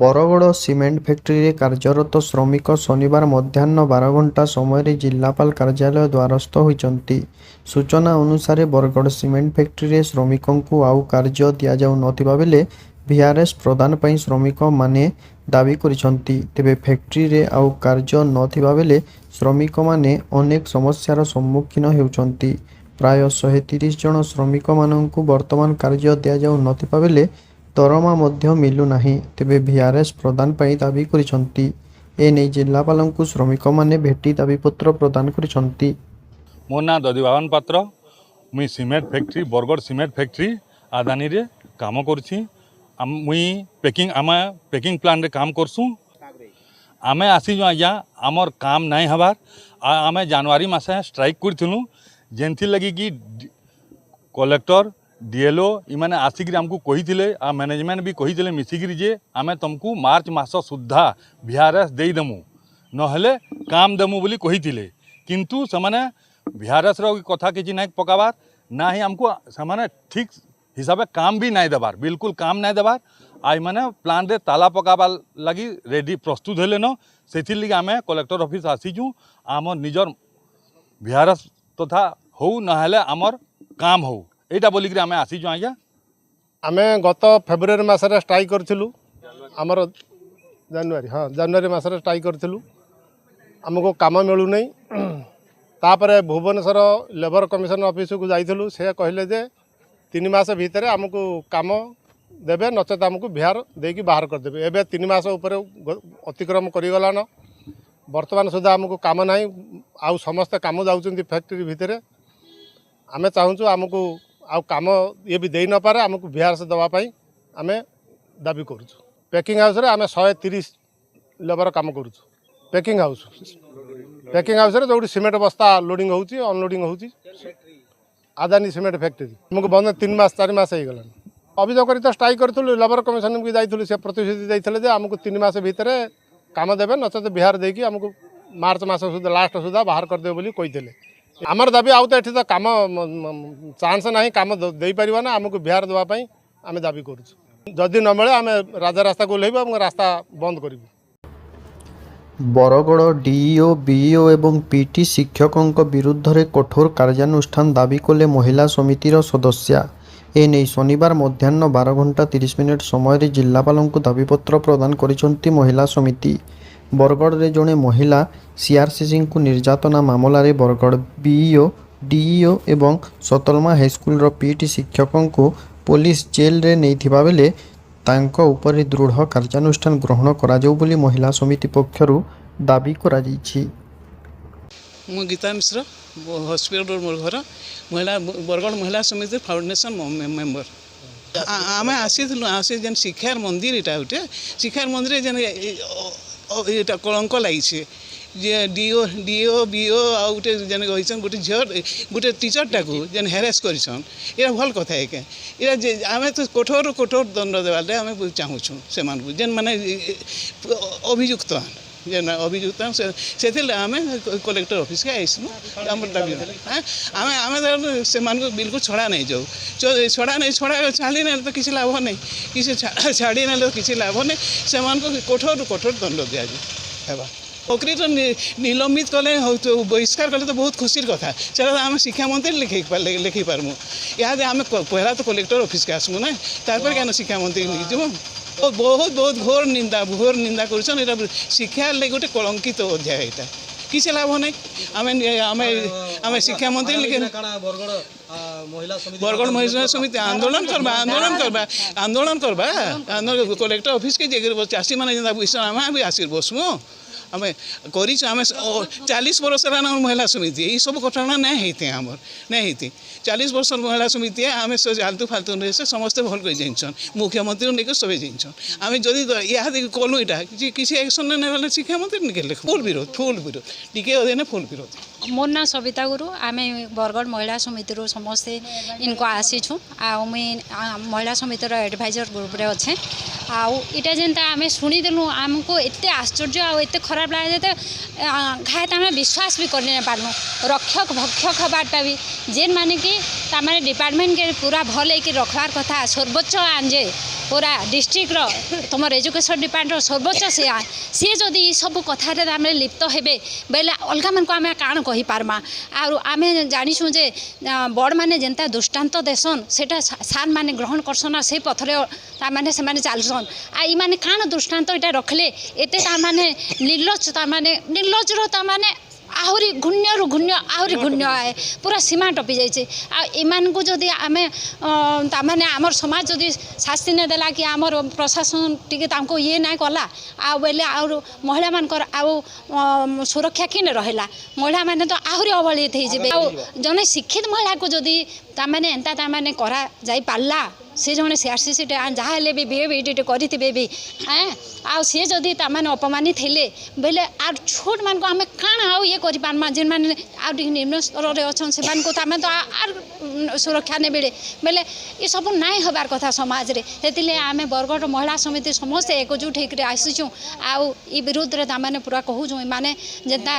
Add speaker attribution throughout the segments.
Speaker 1: Bargarh cement ଫ୍ୟାକ୍ଟ୍ରିରେ କାର୍ଯ୍ୟରତ ଶ୍ରମିକ ଶନିବାର ମଧ୍ୟାହ୍ନ 12 ସମୟରେ ଜିଲ୍ଲାପାଳ କାର୍ଯ୍ୟାଳୟ ଦ୍ୱାରସ୍ଥ ହୋଇଛନ୍ତି। ସୂଚନା ଅନୁସାରେ ବରଗଡ଼ ସିମେଣ୍ଟ ଫ୍ୟାକ୍ଟ୍ରିରେ ଶ୍ରମିକଙ୍କୁ ଆଉ କାର୍ଯ୍ୟ ଦିଆଯାଉ ନଥିବା ବେଳେ ଭିଆର୍ଏସ୍ ପ୍ରଦାନ ପାଇଁ ଶ୍ରମିକମାନେ ଦାବି କରିଛନ୍ତି। ତେବେ ଫ୍ୟାକ୍ଟ୍ରିରେ ଆଉ କାର୍ଯ୍ୟ ନଥିବା ବେଳେ ଶ୍ରମିକମାନେ ଅନେକ ସମସ୍ୟାର ସମ୍ମୁଖୀନ ହେଉଛନ୍ତି। ପ୍ରାୟ 130 ଜଣ ଶ୍ରମିକମାନଙ୍କୁ ବର୍ତ୍ତମାନ କାର୍ଯ୍ୟ ଦିଆଯାଉ ନଥିବା ବେଳେ ଦରମା ମଧ୍ୟ ମିଳୁନାହିଁ। ତେବେ ଭିଆର୍ଏସ୍ ପ୍ରଦାନ ପାଇଁ ଦାବି କରିଛନ୍ତି। ଏନେଇ ଜିଲ୍ଲାପାଳଙ୍କୁ ଶ୍ରମିକମାନେ ଭେଟି ଦାବିପତ୍ର ପ୍ରଦାନ କରିଛନ୍ତି।
Speaker 2: ମୋ ନାଁ ଦଧିବାବନ ପାତ୍ର। ମୁଇଁ cement factory Bargarh cement factory ଆଦାନୀରେ କାମ କରୁଛି। ମୁଇଁ ଆମେ ପ୍ୟାକିଂ ପ୍ଲାଣ୍ଟରେ କାମ କରସୁଁ। ଆମେ ଆସିଛୁ ଆଜ୍ଞା ଆମର୍ କାମ ନାଇଁ ହେବାର୍। ଆମେ ଜାନୁଆରୀ ମାସେ ଷ୍ଟ୍ରାଇକ୍ କରିଥିଲୁ, ଯେନ୍ଥିର୍ ଲାଗି କି କଲେକ୍ଟର DLO इमाने आसिक आमको कही आ मैनेजमेंट भी कही मिसिकी जे आम तुमको मार्च मास सुधा VRS देदेमु नहेले काम देमु बोली कही किंतु से VRS कथा किसी ना पकाबार ना ही आमको से ठीक हिसाब से काम भी नहीं देबार, बिल्कुल काम नहीं देबार। आई मैंने प्लांट रे ताला पकाबार लगी रेडी प्रस्तुत हेले न से लगे आम कलेक्टर ऑफिस आसीचु आम निजर VRS तथा हो नहेले आमर काम हो एटा बोलिक आम आसीचु। आज्ञा
Speaker 3: आम गत फेब्रुआरी मसरे स्ट्राइक करूँ आमर जानुरी मसरे स्ट्राइक करूँ आमको काम मिलू नहीं। तापर भुवनेश्वर लेबर कमिशन ऑफिस को जाइलु से कहले जे 3 मास भितर आमको काम देवे नचेत आमको बिहार देकी बाहर करदे। एबे 3 मास उपर अतिक्रम करिगलान वर्तमान सुधा आमको काम नहीं। आउ समस्त काम जाउचंती फैक्ट्री भितर। आमे चाहूँ आमको आउ काम ये भी दे न पारे आमको बिहार से दवाई आम दाबी करूँ। पैकिंग हाउस रे आम 130 लेबर काम करूँ। पैकिंग हाउस रे जो सीमेंट बस्ता लोडिंग होची अनलोडिंग होची आदानी सीमेंट फैक्ट्री आमको बंद 3 मास 4 मास हो गला। अभियोग कर स्ट्राइक करूँ लेबर कमिशन भी जाइलु से प्रतिश्रुति देते आमको 3 मास भितर काम देवे नचेत बिहार देकी आमको मार्च मास सुधा लास्ट सुधा बाहर करदे बोली कही। आमर दाबी आउ तो ये तो काम चांस ना काम दे पार ना आमको बिहार देवाई आम दाबी करूँ। जदि न मिले आम राजा रास्ता को ओह्लैबु रास्ता बंद करूँ।
Speaker 1: बरगड़ DEO BEO एवं PT शिक्षकों विरुद्ध रे कठोर कार्यानुष्ठान दाबी कले महिला समितिर सदस्या। एने शनिवार मध्याह्न 12:30 समय जिलापाल को दाबीपत्र प्रदान करिसंती महिला समिति। बरगड़ रे जड़े महिला CRCC को निर्यातना मामलें बरगड़ BEO DEO एवं सतलमा हाईस्कल PT शिक्षकों को पुलिस जेल रे नैथिबा बेले तांको ऊपर दृढ़ कार्यानुष्ठान ग्रहण करा जाऊ बोली महिला समिति पक्षरु दाबी करा जायछि।
Speaker 4: मु गीता मिश्र हॉस्पिटल रोड मोर घर महिला बरगड़ महिला समिति फाउंडेशन मेंबर। आम आसी जेन शिक्षार मंदिर इटा गोटे शिक्षार मंदिर जेन ये कलंक लगी DEO BEO आ गोटे जेन गईसन गोटे झील गोटे टीचरटा को जेन हेरेस करसन ये भल कथा है। ये आम तो कठोर कठोर दंड देवाले आम चाहूँ से जेन माने अभियुक्त जेन अभियुक्त से आम कलेक्टर ऑफिस के आईसु आम दाबी आम से बिल्कुल छड़ा नहीं जाऊ छड़ा नहीं छड़ा छाड़ी ना तो किसी लाभ नहीं किसी छाड़ी ना तो किसी लाभ नहीं से कठोर कठोर दंड दि जाए। नौकरी तो निलंबित कले बहिष्कार कले तो बहुत खुशी कथा से आम शिक्षा मंत्री लिखी पार्मु यहाँ आम पहला तो कलेक्टर ऑफिस के आसमु ना तार क्या शिक्षा मंत्री जीव बहुत बहुत घोर निंदा कर शिक्षा लगे गोटे कलंकित अध्याय यहाँ किसी लाभ नहीं। आम शिक्षा मंत्री लिखे बरगड़ महिला समिति आंदोलन करवा कलेक्टर ऑफिस के चाषी मैंने आम भी आसिक बसमु आम कर 40 वर्ष महिला समिति ये सब घटना नहीं होते आमर नहीं होती 40 वर्ष महिला समिति आम फालतू फालतू से समस्ते भल कर जाइन मुख्यमंत्री नहीं सब जाइन आम जदि या कलु यहाँ किसी एक्शन नहीं शिक्षा मंत्री निकले फुल विरोध टीके अधीन फुल विरोध।
Speaker 5: मोर ना सविता गुरु आम बरगड़ महिला समिति समस्ते इनको आसीछू आ महिला समितिर एडभाइजर ग्रुप रे अच्छे आटा जेनता आम शुणीदेलु आमको एत आश्चर्य आते खराब लगे तो घात आम विश्वास भी कर पार्नु रक्षक भक्षक हबारटा भी जेन माने कि डिपार्टमेंट के पूरा भल रखबार कथा सर्वोच्च आंजे पूरा डिस्ट्रिक्टर तुम एजुकेशन डिपार्टमेंट सर्वोच्च सी जदि सब कथार लिप्त हेबे बेले अलग मान आम काण कही पार्मा आम जानिछुँ जे बड़ मैंने जेनता दृष्टांत देसन सेटा सार मैंने ग्रहण करसन से पथरे तार से चलसन आई मैंने काण दृष्टांत यहाँ रखले एते तार निर्लज निर्लजर तार आहरी घूण्य घूण्य आहरी घूण्य आए पूरा सीमा टपी जाइए आमको जदि आम ताने आमर समाज जदि शास्ति नहीं देला कि आमर प्रशासन टी ये ना कला आ बेले आ महिला मानकर आउ सुरक्षा किने रहा महिला माने तो आहरी अवहेलित हो जने शिक्षित महिला को जदि ताने एंता ताने करा जाई पारला सी जड़े सीआरसीसी जहाँ भी बीए करेंगे भी आ सी जदि ताने अपमानित हेले बेले आर छोट मान को आम काण आउ ये करमा जेन मैंने निम्न स्तर में अच्छा से तो आर सुरक्षा ने बेले बेले ये सब नाई हबार कथा समाज रे से आम बरगढ़ महिला समिति समस्ते एकजुट होकर आसीचुँ आउ विरुद्ध रे ताने पूरा कहूँ माने जेनता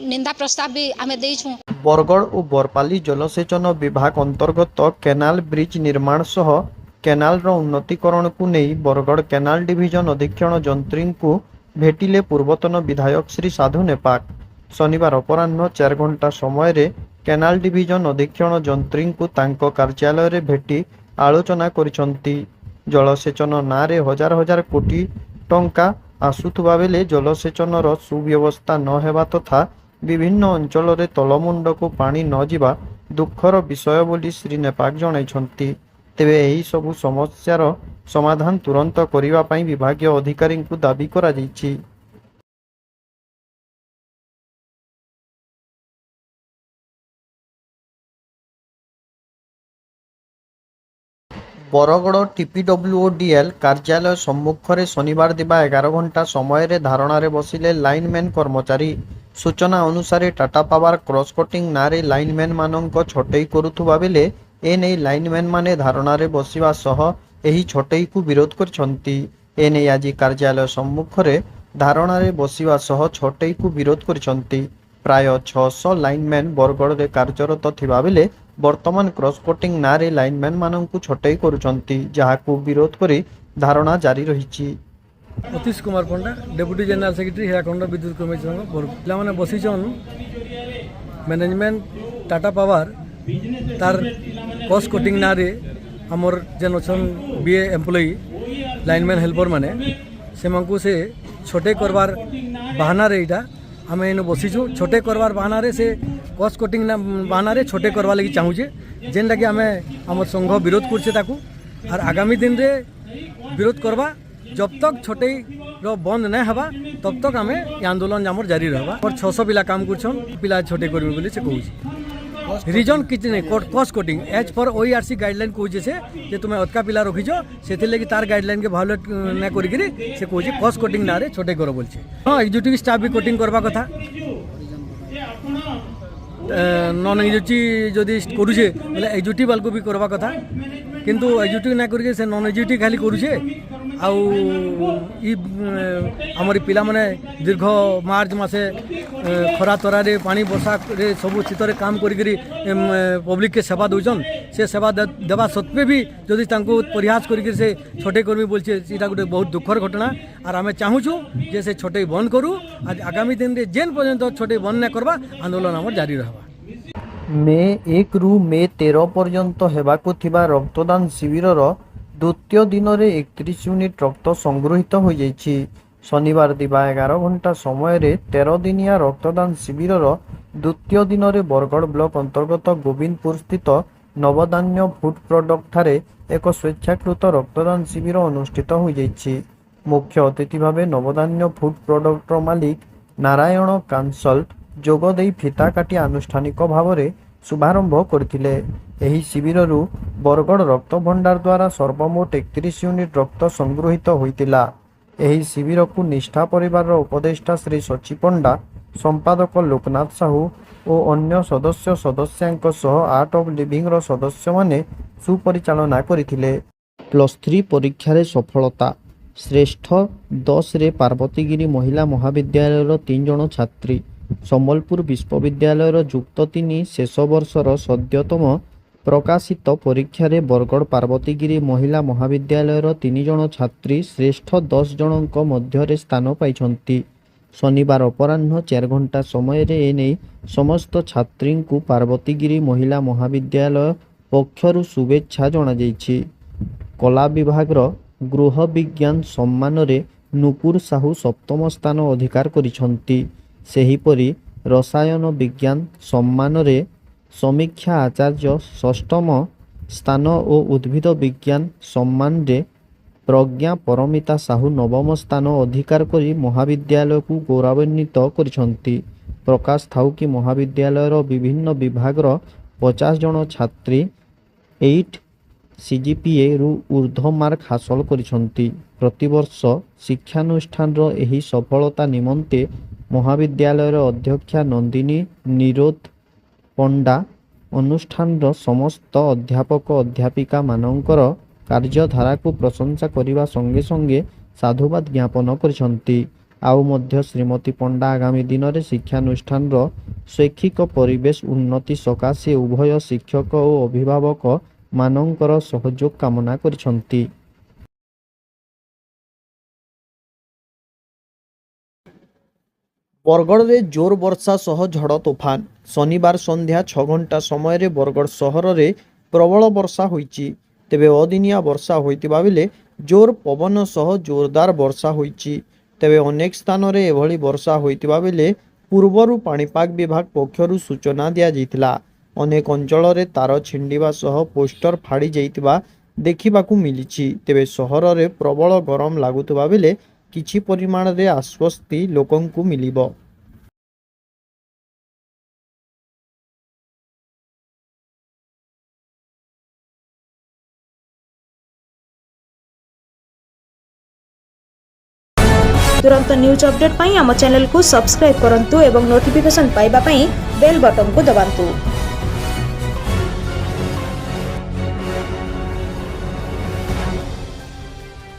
Speaker 5: निंदा प्रस्ताव भी आम देछुँ।
Speaker 1: बरगढ़ और बरपाली जलसेचन विभाग अंतर्गत केनाल ब्रिज निर्माण सह केनाल उन्नतीकरण को नहीं बरगढ़ केनाल डिविजन अधीक्षण जंत्री को भेटिले पूर्वतन विधायक श्री साधु नेपाक। शनिवार अपराह्न 4 घंटा समय रे केनाल डिविजन अधीक्षण जंत्री को तांको कार्यालय रे भेटी आलोचना करिसंती। जलसेचन नारे हजार हजार कोटी टंका आसुथुबा बेले जलसेचनर सुव्यवस्था न हेबा तथा विभिन्न अंचल रे तलमुंड को पानी न जिबा दुखर विषय बोली श्री नेपाक जणाइछंती। तेबे एही सबु समस्यार समाधान तुरंत करिबा पई विभागीय अधिकारी को दाबी करा जाइछि। बरगढ़ टीपीडब्ल्यूओडीएल कार्यालय सम्मुखरे शनिवार दिबा 11 घंटा समय रे धारणा रे बसिले लाइनमैन कर्मचारी। सूचना अनुसार टाटा पावर क्रॉस कटिंग नारे लाइनमैन मानक छटई करुथुबा बेले एने लाइनमैन माने धारणा रे बसिबा सह एही छटई को विरोध करछंती। एने आज कार्यालय सम्मुखरे धारणा रे बसिबा सह छटई को विरोध करछंती। प्राय 600 लाइनमैन बरगढ़ रे कार्यरत थिबा बेले वर्तमान क्रॉस कटिंग नारे लाइनमैन मानक छटई करुछंती जहाकू विरोध करी धारणा जारी रहिछि।
Speaker 6: अतीश कुमार पंडा डेप्यूटी जनरल सेक्रेटरी हिराखंड विद्युत कर्मी संघ पिला माने बसीचन मैनेजमेंट टाटा पावर तार कॉस्ट कटिंग नारे आमर जेन अच्छन बीए एम्प्लॉई लाइनमैन हेल्पर माने सेमानकु से छोटे करवार बहाना रे इटा आम इन बसीचु छोटे करवार बहाना रे से कॉस्ट कटिंग बहाना रे छोटे करवा लगी चाहूचे जेनटा कि आमे आमर संघ विरोध करछे ताकू और आगामी दिन रे विरोध करवा जब तक छोटे बंद नहीं हवा तब तक आम आंदोलन आमर जारी रहा और 600 पिला काम करछन पिला छोटे करबे बोली से कहूँ रिजन किछ नहीं cost cutting as per OERC guideline कहूँ से जे तुम अतका पिला रखीच से लगी तार गाइडलाइन के भायोलेट ना करी से कहूँ कॉस्ट कटिंग ना छोटे कर बोलছে। हाँ एग्जीक्यूटिव स्टाफ भी कटिंग करवा कथा नॉन एग्जीक्यूटिव जदि करुचे बोले एग्जीक्यूटिव वाल को भी करवा कथा किंतु एग्जीक्यूटिव ना करके से नॉन एग्जीक्यूटिव खाली करुचे आउ आमर पिला माने दीर्घ मार्च मासे खरा तरारे पानी वर्षा रे सब शीतर काम करी पब्लिक के सेवा दौन से सेवा देवा सत्वे भी जदि तांको प्रयास करके से छोटे कर्मी बोलছে এটা गोटे बहुत दुखर घटना और आम चाहूँ जे से छोटे बंद करूँ आज आगामी दिन रे जेन पर्यंत छोटे बंद ना करवा आंदोलन आमर जारी रहा।
Speaker 1: मे 1 रु मे 13 पर्यंत हेबाकु थिबा रक्तदान शिविरर द्वितीय दिन रे 31 यूनिट रक्त संगृहित हो जाइछि। शनिवार दिबा 11 घंटा समय रे 13 दिनिया रक्तदान शिविरर द्वितीय दिन रे बरगढ़ ब्लॉक अंतर्गत गोविंदपुर स्थित नवधान्य फूड प्रोडक्ट ठारे एक स्वेच्छाकृत रक्तदान शिविर अनुष्ठित हो जाइछि। मुख्य अतिथि भावे नवधान्य फूड प्रोडक्टर मालिक नारायण कांसल्ट जोगदेई फिता काटी आनुष्ठानिक भाव शुभारंभ करथिले। एही शिविररु बरगढ़ रक्त भंडार द्वारा सर्वमोट 31 यूनिट रक्त संगृहित होइतिला। एही शिविर को निष्ठा परिवार उपदेष्टा श्री सची पंडा संपादक लोकनाथ साहू और अन्य सदस्य सदस्यांक सह आर्ट ऑफ लिविंग रो सदस्य माने सुपरिचालना करथिले। +3 परीक्षा रे सफलता श्रेष्ठ 10 रे पार्वतीगिरी महिला महाविद्यालय 3 जण छात्री सम्बलपुर विश्वविद्यालय युक्त 3 शेष वर्षर सद्यतम ପ୍ରକାଶିତ ପରୀକ୍ଷାରେ ବରଗଡ଼ ପାର୍ବତୀଗିରି ମହିଳା ମହାବିଦ୍ୟାଳୟର 3 ଜଣ ଛାତ୍ରୀ ଶ୍ରେଷ୍ଠ 10 ଜଣଙ୍କ ମଧ୍ୟରେ ସ୍ଥାନ ପାଇଛନ୍ତି। ଶନିବାର ଅପରାହ୍ନ 4 ଘଣ୍ଟା ସମୟରେ ଏନେଇ ସମସ୍ତ ଛାତ୍ରୀଙ୍କୁ ପାର୍ବତୀଗିରି ମହିଳା ମହାବିଦ୍ୟାଳୟ ପକ୍ଷରୁ ଶୁଭେଚ୍ଛା ଜଣାଯାଇଛି। କଲା ବିଭାଗର ଗୃହ ବିଜ୍ଞାନ ସମ୍ମାନରେ ନୂପୁର ସାହୁ 7ମ ସ୍ଥାନ ଅଧିକାର କରିଛନ୍ତି। ସେହିପରି ରସାୟନ ବିଜ୍ଞାନ ସମ୍ମାନରେ ସମୀକ୍ଷା ଆଚାର୍ଯ୍ୟ 6ମ ସ୍ଥାନ ଓ ଉଦ୍ଭିଦ ବିଜ୍ଞାନ ସମ୍ମାନରେ ପ୍ରଜ୍ଞା ପରମିତା ସାହୁ 9ମ ସ୍ଥାନ ଅଧିକାର କରି ମହାବିଦ୍ୟାଳୟକୁ ଗୌରବାନ୍ୱିତ କରିଛନ୍ତି। ପ୍ରକାଶ ଥାଉ କି ମହାବିଦ୍ୟାଳୟର ବିଭିନ୍ନ ବିଭାଗର 50 ଜଣ ଛାତ୍ରୀ 8 CGPAରୁ ଉର୍ଦ୍ଧ୍ୱ ମାର୍କ ହାସଲ କରିଛନ୍ତି। ପ୍ରତିବର୍ଷ ଶିକ୍ଷାନୁଷ୍ଠାନର ଏହି ସଫଳତା ନିମନ୍ତେ ମହାବିଦ୍ୟାଳୟର ଅଧ୍ୟକ୍ଷା ନନ୍ଦିନୀ ନିରୋଧ ପଣ୍ଡା ଅନୁଷ୍ଠାନର ସମସ୍ତ ଅଧ୍ୟାପକ ଅଧ୍ୟାପିକାମାନଙ୍କର କାର୍ଯ୍ୟଧାରାକୁ ପ୍ରଶଂସା କରିବା ସଙ୍ଗେ ସଙ୍ଗେ ସାଧୁବାଦ ଜ୍ଞାପନ କରିଛନ୍ତି। ଆଉ ମଧ୍ୟ ଶ୍ରୀମତୀ ପଣ୍ଡା ଆଗାମୀ ଦିନରେ ଶିକ୍ଷାନୁଷ୍ଠାନର ଶୈକ୍ଷିକ ପରିବେଶ ଉନ୍ନତି ସକାଶେ ଉଭୟ ଶିକ୍ଷକ ଓ ଅଭିଭାବକ ମାନଙ୍କର ସହଯୋଗ କାମନା କରିଛନ୍ତି। ବରଗଡ଼ରେ ଜୋର ବର୍ଷା ସହ ଝଡ଼ ତୋଫାନ। ଶନିବାର ସନ୍ଧ୍ୟା 6 ଘଣ୍ଟା ସମୟରେ ବରଗଡ଼ ସହରରେ ପ୍ରବଳ ବର୍ଷା ହୋଇଛି। ତେବେ ଅଦିନିଆ ବର୍ଷା ହୋଇଥିବା ବେଳେ ଜୋର ପବନ ସହ ଜୋରଦାର ବର୍ଷା ହୋଇଛି। ତେବେ ଅନେକ ସ୍ଥାନରେ ଏଭଳି ବର୍ଷା ହୋଇଥିବା ବେଳେ ପୂର୍ବରୁ ପାଣିପାଗ ବିଭାଗ ପକ୍ଷରୁ ସୂଚନା ଦିଆଯାଇଥିଲା। ଅନେକ ଅଞ୍ଚଳରେ ତାର ଛିଣ୍ଡିବା ସହ ପୋଷ୍ଟର ଫାଡ଼ି ଯାଇଥିବା ଦେଖିବାକୁ ମିଳିଛି। ତେବେ ସହରରେ ପ୍ରବଳ ଗରମ ଲାଗୁଥିବା ବେଳେ କିଛି ପରିମାଣରେ ଆଶ୍ୱସ୍ତି ଲୋକଙ୍କୁ ମିଳିବ।
Speaker 7: तुरंत न्यूज अपडेट पाई आम चैनल को सब्सक्राइब करंतु एवं नोटिफिकेशन पाइबा पाई बेल बटन को दबांतु।